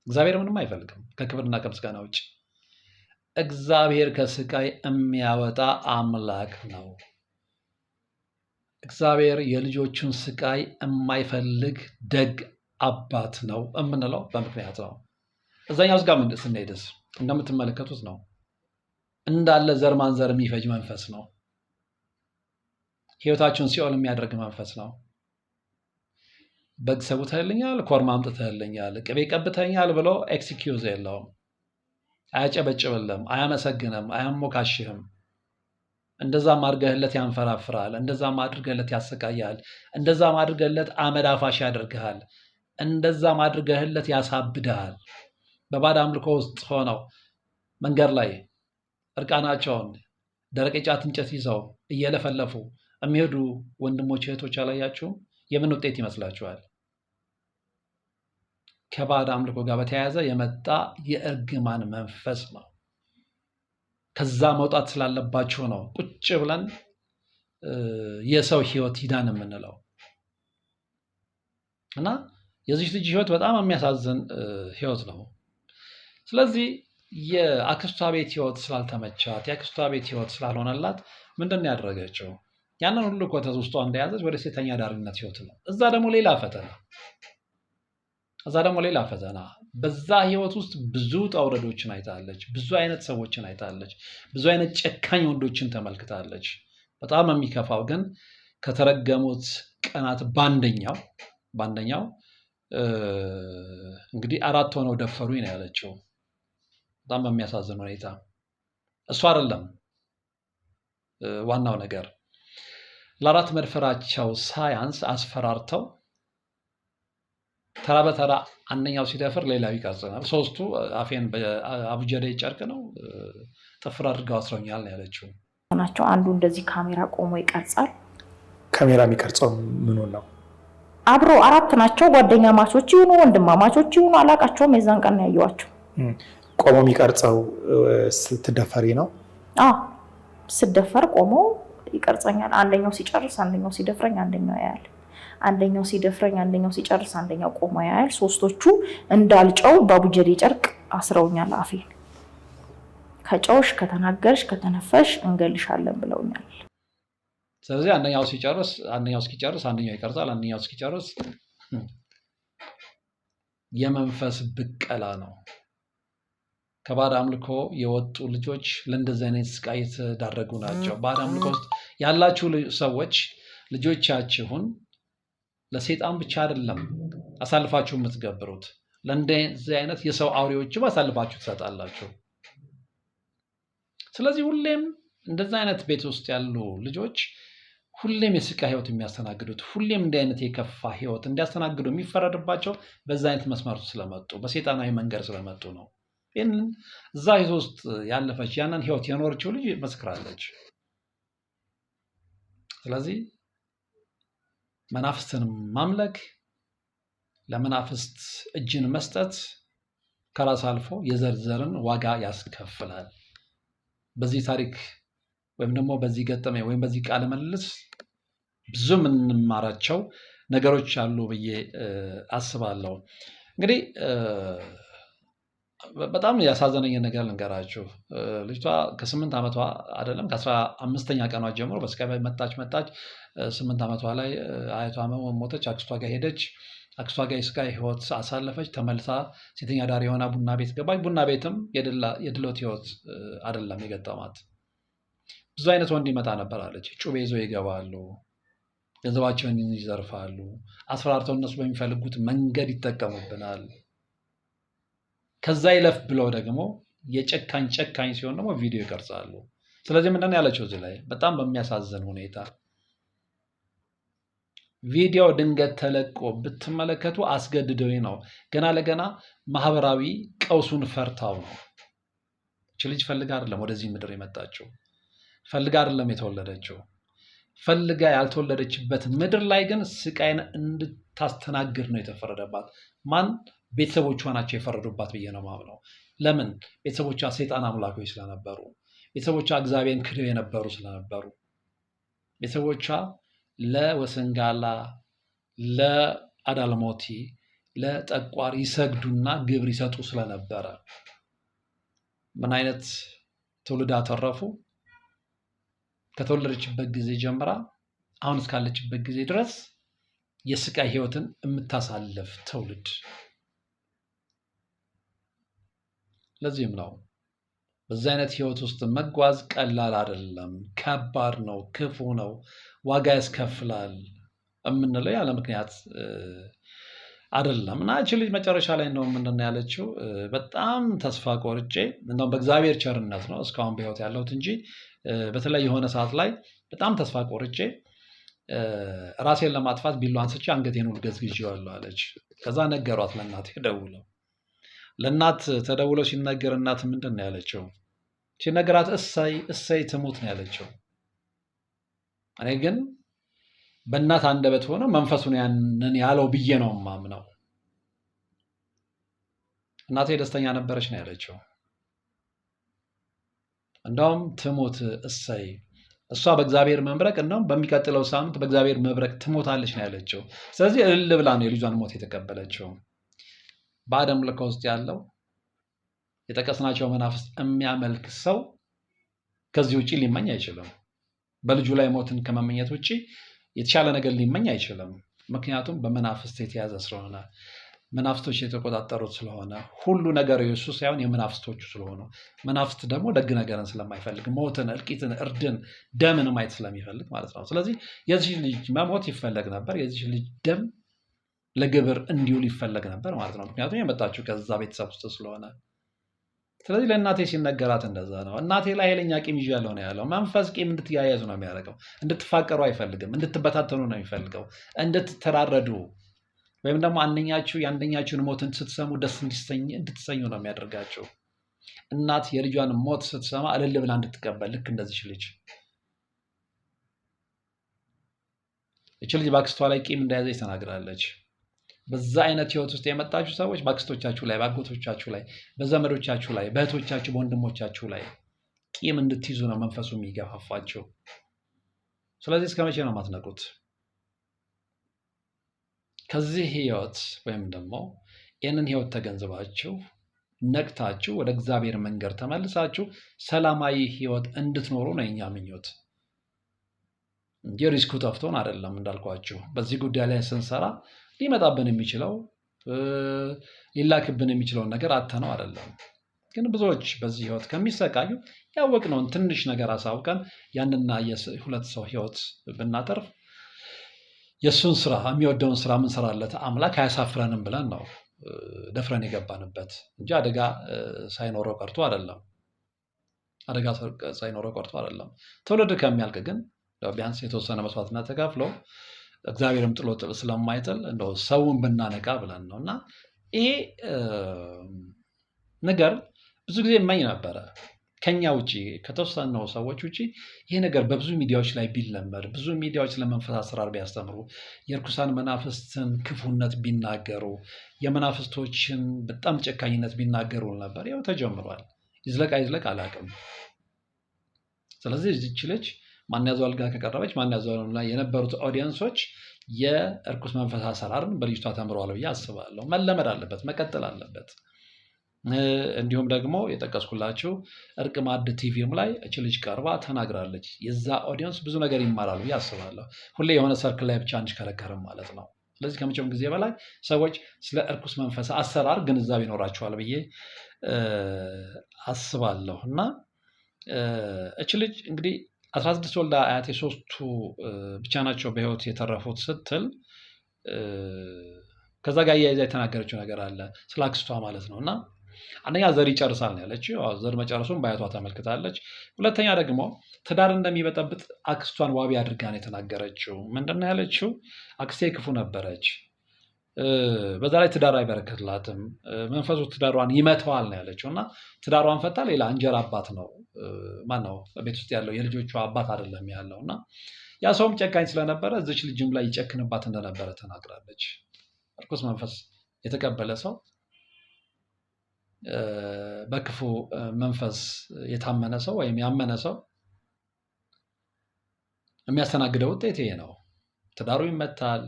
እግዚአብሔር ምንም አይፈልግም ከክብርና ከምስጋና ውጭ። እግዚአብሔር ከስቃይ የሚያወጣ አምላክ ነው። እግዚአብሔር የልጆቹን ስቃይ የማይፈልግ ደግ አባት ነው የምንለው በምክንያት ነው። እዛኛው ጋር ስንሄድስ እንደምትመለከቱት ነው እንዳለ ዘር ማንዘር የሚፈጅ መንፈስ ነው። ህይወታችሁን ሲኦል የሚያደርግ መንፈስ ነው። በግ ሰውተህልኛል፣ ኮርማ አምጥተህልኛል፣ ቅቤ ቀብተኛል ብሎ ኤክስኪውዝ የለውም። አያጨበጭብልም፣ አያመሰግንም፣ አያሞካሽህም። እንደዛም አድርገህለት ያንፈራፍራል፣ እንደዛም አድርገህለት ያሰቃያል፣ እንደዛም አድርገህለት አመድ አፋሽ ያደርግሃል፣ እንደዛም አድርገህለት ያሳብድሃል። በባዕድ አምልኮ ውስጥ ሆነው መንገድ ላይ እርቃናቸውን ደረቅ የጫት እንጨት ይዘው እየለፈለፉ የሚሄዱ ወንድሞች እህቶች አላያችሁም? የምን ውጤት ይመስላችኋል? ከባዕድ አምልኮ ጋር በተያያዘ የመጣ የእርግማን መንፈስ ነው። ከዛ መውጣት ስላለባችሁ ነው ቁጭ ብለን የሰው ህይወት ይዳን የምንለው እና የዚህ ልጅ ህይወት በጣም የሚያሳዝን ህይወት ነው። ስለዚህ የአክስቷ ቤት ህይወት ስላልተመቻት፣ የአክስቷ ቤት ህይወት ስላልሆነላት ምንድን ያደረገችው? ያንን ሁሉ ኮተት ውስጧ እንደያዘች ወደ ሴተኛ ዳሪነት ህይወት ነው። እዛ ደግሞ ሌላ ፈተና። በዛ ህይወት ውስጥ ብዙ ጠውረዶችን አይታለች፣ ብዙ አይነት ሰዎችን አይታለች፣ ብዙ አይነት ጨካኝ ወንዶችን ተመልክታለች። በጣም የሚከፋው ግን ከተረገሙት ቀናት በአንደኛው እንግዲህ 4 ሆነው ደፈሩኝ ነው ያለችው። በጣም በሚያሳዝን ሁኔታ እሱ አይደለም ዋናው ነገር። ለ4 መድፈራቸው ሳያንስ አስፈራርተው ተራ በተራ አንደኛው ሲደፍር ሌላው ይቀርጸናል። 3ቱ አፌን በአቡጀዴ ጨርቅ ነው ጥፍር አድርገው አስረውኛል ነው ያለችው ናቸው። አንዱ እንደዚህ ካሜራ ቆሞ ይቀርጻል። ካሜራ የሚቀርጸው ምኑን ነው? አብሮ 4 ናቸው። ጓደኛ ማቾች ይሁኑ ወንድማማቾች ይሁኑ አላቃቸውም። የዛን ቀን ያየዋቸው ቆሞ የሚቀርጸው ስትደፈሪ ነው? አዎ ስደፈር ቆሞ ይቀርጸኛል። አንደኛው ሲጨርስ አንደኛው ሲደፍረኝ አንደኛው ያያል። አንደኛው ሲደፍረኝ አንደኛው ሲጨርስ አንደኛው ቆሞ ያያል። 3ቶቹ እንዳልጨው ባቡጀዴ ጨርቅ አስረውኛል አፌን። ከጨውሽ ከተናገርሽ ከተነፈሽ እንገልሻለን ብለውኛል። ስለዚህ አንደኛው ሲጨርስ አንደኛው እስኪጨርስ አንደኛው ይቀርጻል። አንደኛው እስኪጨርስ የመንፈስ ብቀላ ነው። ከባዕድ አምልኮ የወጡ ልጆች ለእንደዚህ አይነት ስቃይ የተዳረጉ ናቸው። ባዕድ አምልኮ ውስጥ ያላችሁ ሰዎች ልጆቻችሁን ለሰይጣን ብቻ አይደለም አሳልፋችሁ የምትገብሩት፣ ለእንደዚህ አይነት የሰው አውሬዎችም አሳልፋችሁ ትሰጣላችሁ። ስለዚህ ሁሌም እንደዚህ አይነት ቤት ውስጥ ያሉ ልጆች ሁሌም የስቃይ ህይወት የሚያስተናግዱት፣ ሁሌም እንዲህ አይነት የከፋ ህይወት እንዲያስተናግዱ የሚፈረድባቸው በዛ አይነት መስመር ስለመጡ፣ በሰይጣናዊ መንገድ ስለመጡ ነው። ይህንን እዛ ህይወት ውስጥ ያለፈች ያንን ህይወት የኖረችው ልጅ መስክራለች። ስለዚህ መናፍስትን ማምለክ፣ ለመናፍስት እጅን መስጠት ከራስ አልፎ የዘርዘርን ዋጋ ያስከፍላል። በዚህ ታሪክ ወይም ደግሞ በዚህ ገጠመኝ ወይም በዚህ ቃለ ምልልስ ብዙ የምንማራቸው ነገሮች አሉ ብዬ አስባለሁ። እንግዲህ በጣም ያሳዘነኝ ነገር ልንገራችሁ። ልጅቷ ከ8 ዓመቷ አይደለም ከ15ኛ ቀኗ ጀምሮ በስቃይ መጣች 8 ዓመቷ ላይ አያቷ ሞተች። አክስቷ ጋር ሄደች። አክስቷ ጋር የስቃይ ህይወት አሳለፈች። ተመልሳ ሴተኛ ዳሪ የሆነ ቡና ቤት ገባች። ቡና ቤትም የድሎት ህይወት አይደለም የገጠማት። ብዙ አይነት ወንድ ይመጣ ነበር አለች። ጩቤ ይዘው ይገባሉ፣ ገንዘባቸውን ይዘርፋሉ፣ አስፈራርተው እነሱ በሚፈልጉት መንገድ ይጠቀሙብናል። ከዛ ይለፍ ብለው ደግሞ የጨካኝ ሲሆን ደግሞ ቪዲዮ ይቀርጻሉ። ስለዚህ ምንድን ነው ያለችው እዚህ ላይ በጣም በሚያሳዝን ሁኔታ ቪዲዮ ድንገት ተለቆ ብትመለከቱ አስገድደው ነው። ገና ለገና ማህበራዊ ቀውሱን ፈርታው ነው። እቺ ልጅ ፈልጋ አይደለም ወደዚህ ምድር የመጣችው፣ ፈልጋ አይደለም የተወለደችው። ፈልጋ ያልተወለደችበት ምድር ላይ ግን ስቃይን እንድታስተናግድ ነው የተፈረደባት። ማን? ቤተሰቦቿ ናቸው የፈረዱባት ብዬ ነው የማምነው። ለምን? ቤተሰቦቿ ሰይጣን አምላኮች ስለነበሩ፣ ቤተሰቦቿ እግዚአብሔርን ክደው የነበሩ ስለነበሩ፣ ቤተሰቦቿ ለወሰንጋላ፣ ለአዳልሞቲ፣ ለጠቋር ይሰግዱና ግብር ይሰጡ ስለነበረ ምን አይነት ትውልድ አተረፉ? ከተወለደችበት ጊዜ ጀምራ አሁን እስካለችበት ጊዜ ድረስ የስቃይ ህይወትን የምታሳልፍ ትውልድ። ለዚህም ነው በዚህ አይነት ህይወት ውስጥ መጓዝ ቀላል አይደለም፣ ከባድ ነው፣ ክፉ ነው፣ ዋጋ ያስከፍላል የምንለው ያለ ምክንያት አይደለም። እና እቺ ልጅ መጨረሻ ላይ ነው ምንድን ነው ያለችው? በጣም ተስፋ ቆርጬ እንደውም በእግዚአብሔር ቸርነት ነው እስካሁን በህይወት ያለሁት እንጂ በተለይ የሆነ ሰዓት ላይ በጣም ተስፋ ቆርጬ ራሴን ለማጥፋት ቢሉ አንስቼ አንገቴን ሁሉ ገዝግዤዋለሁ አለች። ከዛ ነገሯት ለእናቴ ደውለው። ለእናት ተደውለው ሲነገር እናት ምንድን ነው ያለችው? ሲነገራት እሰይ ትሙት ነው ያለችው። እኔ ግን በእናት አንደበት ሆነ መንፈሱን ያንን ያለው ብዬ ነው የማምነው። እናቴ ደስተኛ ነበረች ነው ያለችው። እንደውም ትሙት እሰይ፣ እሷ በእግዚአብሔር መብረቅ እንደውም በሚቀጥለው ሳምንት በእግዚአብሔር መብረቅ ትሞታለች ነው ያለችው። ስለዚህ እልል ብላ ነው የልጇን ሞት የተቀበለችው። በአደም ልኮ ውስጥ ያለው የጠቀስናቸው መናፍስት የሚያመልክ ሰው ከዚህ ውጪ ሊመኝ አይችልም። በልጁ ላይ ሞትን ከመመኘት ውጪ የተሻለ ነገር ሊመኝ አይችልም። ምክንያቱም በመናፍስት የተያዘ ስለሆነ፣ መናፍስቶች የተቆጣጠሩት ስለሆነ፣ ሁሉ ነገር የእሱ ሳይሆን የመናፍስቶቹ ስለሆኑ፣ መናፍስት ደግሞ ደግ ነገርን ስለማይፈልግ ሞትን፣ እልቂትን፣ እርድን፣ ደምን ማየት ስለሚፈልግ ማለት ነው። ስለዚህ የዚህ ልጅ መሞት ይፈለግ ነበር። የዚህ ልጅ ደም ለግብር እንዲውል ይፈለግ ነበር ማለት ነው። ምክንያቱም የመጣችው ከዛ ቤተሰብ ውስጥ ስለሆነ። ስለዚህ ለእናቴ ሲነገራት እንደዛ ነው። እናቴ ላይ ኃይለኛ ቂም ይዣለሁ ነው ያለው። መንፈስ ቂም እንድትያያዙ ነው የሚያደርገው። እንድትፋቀሩ አይፈልግም። እንድትበታተኑ ነው የሚፈልገው። እንድትተራረዱ ወይም ደግሞ አንደኛችሁ የአንደኛችሁን ሞትን ስትሰሙ ደስ እንድትሰኙ ነው የሚያደርጋችሁ። እናት የልጇን ሞት ስትሰማ እልል ብላ እንድትቀበል፣ ልክ እንደዚች ልጅ። እች ልጅ በአክስቷ ላይ ቂም እንደያዘች ተናግራለች። በዛ አይነት ህይወት ውስጥ የመጣችሁ ሰዎች በአክስቶቻችሁ ላይ፣ በአጎቶቻችሁ ላይ፣ በዘመዶቻችሁ ላይ፣ በእህቶቻችሁ፣ በወንድሞቻችሁ ላይ ቂም እንድትይዙ ነው መንፈሱ የሚገፋፋችሁ። ስለዚህ እስከ መቼ ነው የማትነቁት? ከዚህ ህይወት ወይም ደግሞ ይህንን ህይወት ተገንዝባችሁ ነቅታችሁ ወደ እግዚአብሔር መንገድ ተመልሳችሁ ሰላማዊ ህይወት እንድትኖሩ ነው የኛ ምኞት እንጂ ሪስኩ ጠፍቶን አይደለም። እንዳልኳችሁ በዚህ ጉዳይ ላይ ስንሰራ ሊመጣብን የሚችለው ሊላክብን የሚችለውን ነገር አተነው አይደለም። ግን ብዙዎች በዚህ ህይወት ከሚሰቃዩ ያወቅነውን ትንሽ ነገር አሳውቀን ያንና የሁለት ሰው ህይወት ብናተርፍ የእሱን ስራ የሚወደውን ስራ ምንሰራለት አምላክ አያሳፍረንም ብለን ነው ደፍረን የገባንበት እንጂ አደጋ ሳይኖረው ቀርቶ አይደለም። አደጋ ሳይኖረው ቀርቶ አይደለም። ትውልድ ከሚያልቅ ግን ቢያንስ የተወሰነ መስዋዕትነት ተካፍሎ እግዚአብሔርም ጥሎ ስለማይጥል እንደው ሰውን ብናነቃ ብለን ነው። እና ይሄ ነገር ብዙ ጊዜ እመኝ ነበረ። ከኛ ውጭ ከተወሰኑ ሰዎች ውጭ ይሄ ነገር በብዙ ሚዲያዎች ላይ ቢለመድ፣ ብዙ ሚዲያዎች ለመንፈስ አሰራር ቢያስተምሩ፣ የእርኩሳን መናፍስትን ክፉነት ቢናገሩ፣ የመናፍስቶችን በጣም ጨካኝነት ቢናገሩ ነበር። ያው ተጀምሯል። ይዝለቅ አይዝለቅ አላውቅም። ስለዚህ እዚች ልጅ ማን ያዘዋል ጋር ከቀረበች ማን ያዘዋል ላይ የነበሩት ኦዲየንሶች የእርኩስ መንፈስ አሰራርን በልጅቷ ተምረዋል ብዬ አስባለሁ። መለመድ አለበት፣ መቀጠል አለበት። እንዲሁም ደግሞ የጠቀስኩላችሁ እርቅ ማዕድ ቲቪም ላይ እች ልጅ ቀርባ ተናግራለች። የዛ ኦዲየንስ ብዙ ነገር ይማራሉ ብዬ አስባለሁ። ሁሌ የሆነ ሰርክል ላይ ብቻ አንሽከረከርም ማለት ነው ስለዚህ ከመቼውም ጊዜ በላይ ሰዎች ስለ እርኩስ መንፈስ አሰራር ግንዛቤ ይኖራቸዋል ብዬ አስባለሁ። እና እች ልጅ እንግዲህ 16 ወልዳ አያቴ 3ቱ ብቻ ናቸው በህይወት የተረፉት ስትል ከዛ ጋር እያይዛ የተናገረችው ነገር አለ ስለ አክስቷ ማለት ነው። እና አንደኛ ዘር ይጨርሳል ነው ያለችው። ዘር መጨረሱን በአያቷ ተመልክታለች። ሁለተኛ ደግሞ ትዳር እንደሚበጠብጥ አክስቷን ዋቢ አድርጋ ነው የተናገረችው። ምንድነው ያለችው? አክስቴ ክፉ ነበረች፣ በዛ ላይ ትዳር አይበረከትላትም፣ መንፈሱ ትዳሯን ይመተዋል ነው ያለችው። እና ትዳሯን ፈታ ሌላ እንጀራ አባት ነው ማነው ቤት ውስጥ ያለው የልጆቿ አባት አይደለም ያለው። እና ያ ሰውም ጨካኝ ስለነበረ እዚች ልጅም ላይ ይጨክንባት እንደነበረ ተናግራለች። እርኩስ መንፈስ የተቀበለ ሰው በክፉ መንፈስ የታመነ ሰው ወይም ያመነ ሰው የሚያስተናግደው ውጤት ይሄ ነው። ትዳሩ ይመታል፣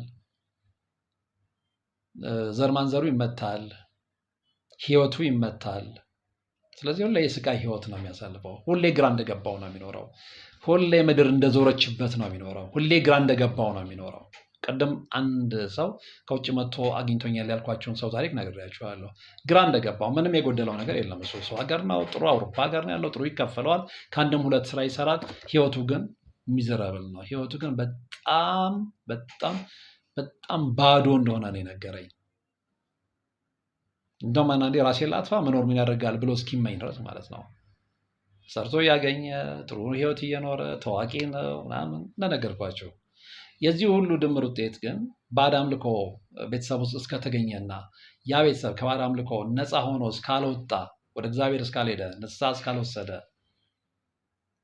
ዘር ማንዘሩ ይመታል፣ ህይወቱ ይመታል። ስለዚህ ሁሌ የስቃይ ህይወት ነው የሚያሳልፈው። ሁሌ ግራ እንደገባው ነው የሚኖረው። ሁሌ ምድር እንደዞረችበት ነው የሚኖረው። ሁሌ ግራ እንደገባው ነው የሚኖረው። ቀደም አንድ ሰው ከውጭ መጥቶ አግኝቶኛል ያልኳቸውን ሰው ታሪክ ነግሬያችኋለሁ። ግራ እንደገባው ምንም የጎደለው ነገር የለም። እሱ ሰው ሀገር ነው፣ ጥሩ አውሮፓ ሀገር ነው ያለው፣ ጥሩ ይከፈለዋል፣ ከአንድም ሁለት ስራ ይሰራል። ህይወቱ ግን ሚዘራብል ነው። ህይወቱ ግን በጣም በጣም በጣም ባዶ እንደሆነ ነው የነገረኝ። እንደውም አንዳንዴ ራሴን ላጥፋ መኖር ምን ያደርጋል ብሎ እስኪመኝ ድረስ ማለት ነው። ሰርቶ ያገኘ ጥሩ ህይወት እየኖረ ታዋቂ ነው ምናምን እንደነገርኳቸው። የዚህ ሁሉ ድምር ውጤት ግን ባዕድ አምልኮ ቤተሰብ ውስጥ እስከተገኘና ያ ቤተሰብ ከባዕድ አምልኮ ነፃ ሆኖ እስካልወጣ፣ ወደ እግዚአብሔር እስካልሄደ፣ ንስሐ እስካልወሰደ፣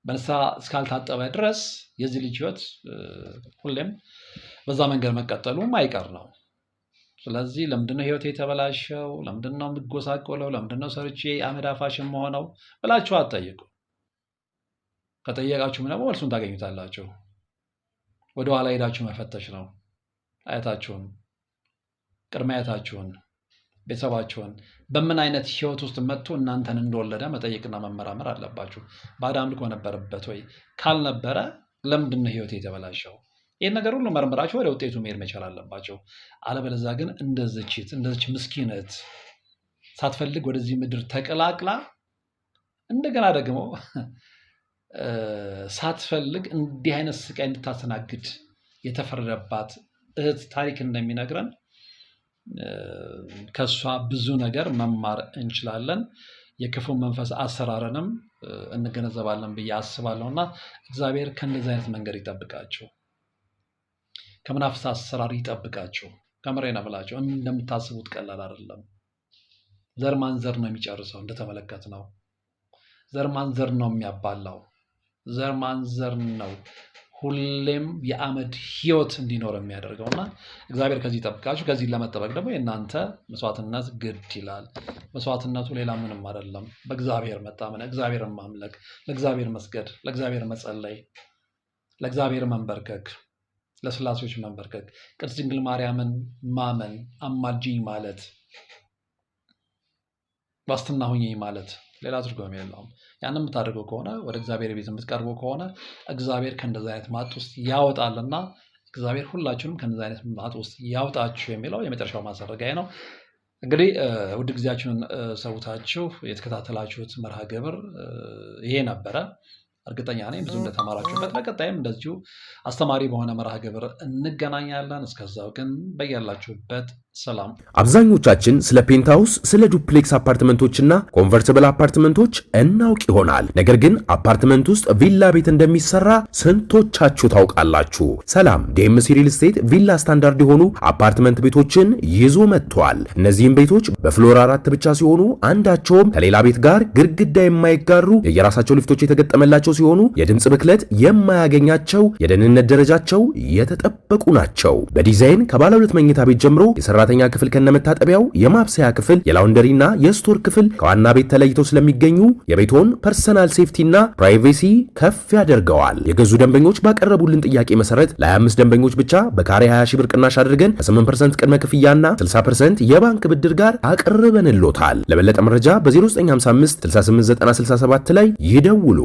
በንስሐ እስካልታጠበ ድረስ የዚህ ልጅ ህይወት ሁሌም በዛ መንገድ መቀጠሉም አይቀር ነው። ስለዚህ ለምንድነው ህይወት የተበላሸው? ለምንድነው የምጎሳቆለው? ለምንድነው ሰርቼ አመድ አፋሽ የምሆነው ብላችሁ አትጠይቁ። ከጠየቃችሁም ደግሞ መልሱን ታገኙታላችሁ። ወደ ኋላ ሄዳችሁ መፈተሽ ነው። አያታችሁን፣ ቅድመ አያታችሁን፣ ቤተሰባችሁን በምን አይነት ህይወት ውስጥ መጥቶ እናንተን እንደወለደ መጠየቅና መመራመር አለባችሁ። ባዕድ አምልኮ ነበረበት ወይ? ካልነበረ ለምንድነው ህይወት የተበላሸው? ይህን ነገር ሁሉ መርምራችሁ ወደ ውጤቱ መሄድ መቻል አለባቸው። አለበለዚያ ግን እንደዚች ምስኪነት ሳትፈልግ ወደዚህ ምድር ተቀላቅላ እንደገና ደግሞ ሳትፈልግ እንዲህ አይነት ስቃይ እንድታስተናግድ የተፈረደባት እህት ታሪክ እንደሚነግረን ከእሷ ብዙ ነገር መማር እንችላለን። የክፉ መንፈስ አሰራርንም እንገነዘባለን ብዬ አስባለሁ። እና እግዚአብሔር ከእንደዚህ አይነት መንገድ ይጠብቃቸው፣ ከመናፍስት አሰራር ይጠብቃቸው። ከምሬን ብላቸው እንደምታስቡት ቀላል አይደለም። ዘር ማንዘር ነው የሚጨርሰው። እንደተመለከትነው ዘር ማንዘር ነው የሚያባላው። ዘር ማንዘር ነው ሁሌም የአመድ ህይወት እንዲኖር የሚያደርገው። እና እግዚአብሔር ከዚህ ይጠብቃችሁ። ከዚህ ለመጠበቅ ደግሞ የእናንተ መስዋዕትነት ግድ ይላል። መስዋዕትነቱ ሌላ ምንም አይደለም። በእግዚአብሔር መታመን፣ እግዚአብሔርን ማምለክ፣ ለእግዚአብሔር መስገድ፣ ለእግዚአብሔር መጸለይ፣ ለእግዚአብሔር መንበርከክ፣ ለስላሴዎች መንበርከክ፣ ቅድስት ድንግል ማርያምን ማመን፣ አማልጅኝ ማለት፣ ዋስትና ሁኚኝ ማለት ሌላ ትርጉም የለውም። ያንን የምታደርገው ከሆነ ወደ እግዚአብሔር ቤት የምትቀርበው ከሆነ እግዚአብሔር ከእንደዚህ አይነት ማጥ ውስጥ ያወጣልና እግዚአብሔር ሁላችሁንም ከእንደዚህ አይነት ማጥ ውስጥ ያውጣችሁ የሚለው የመጨረሻው ማሰረጋዬ ነው። እንግዲህ ውድ ጊዜያችሁን ሰውታችሁ የተከታተላችሁት መርሃ ግብር ይሄ ነበረ። እርግጠኛ ነኝ ብዙ እንደተማራችሁበት። በቀጣይም እንደዚሁ አስተማሪ በሆነ መርሃ ግብር እንገናኛለን። እስከዛው ግን በያላችሁበት ሰላም። አብዛኞቻችን ስለ ፔንታውስ፣ ስለ ዱፕሌክስ አፓርትመንቶችና ኮንቨርቲብል አፓርትመንቶች እናውቅ ይሆናል። ነገር ግን አፓርትመንት ውስጥ ቪላ ቤት እንደሚሰራ ስንቶቻችሁ ታውቃላችሁ? ሰላም ዲኤምሲ ሪል ስቴት ቪላ ስታንዳርድ የሆኑ አፓርትመንት ቤቶችን ይዞ መጥቷል። እነዚህም ቤቶች በፍሎር 4 ብቻ ሲሆኑ አንዳቸውም ከሌላ ቤት ጋር ግድግዳ የማይጋሩ የየራሳቸው ሊፍቶች የተገጠመላቸው ሲሆኑ የድምጽ ብክለት የማያገኛቸው፣ የደህንነት ደረጃቸው የተጠበቁ ናቸው። በዲዛይን ከባለ 2 መኝታ ቤት ጀምሮ የሰራተኛ ክፍል ከነመታጠቢያው፣ የማብሰያ ክፍል፣ የላውንደሪና የስቶር ክፍል ከዋና ቤት ተለይተው ስለሚገኙ የቤቶን ፐርሰናል ሴፍቲና ፕራይቬሲ ከፍ ያደርገዋል። የገዙ ደንበኞች ባቀረቡልን ጥያቄ መሰረት ለ25 ደንበኞች ብቻ በካሬ 20 ሺህ ብር ቅናሽ አድርገን ከ8% ቅድመ ክፍያና 60% የባንክ ብድር ጋር አቅርበንልዎታል። ለበለጠ መረጃ በ0955 689067 ላይ ይደውሉ።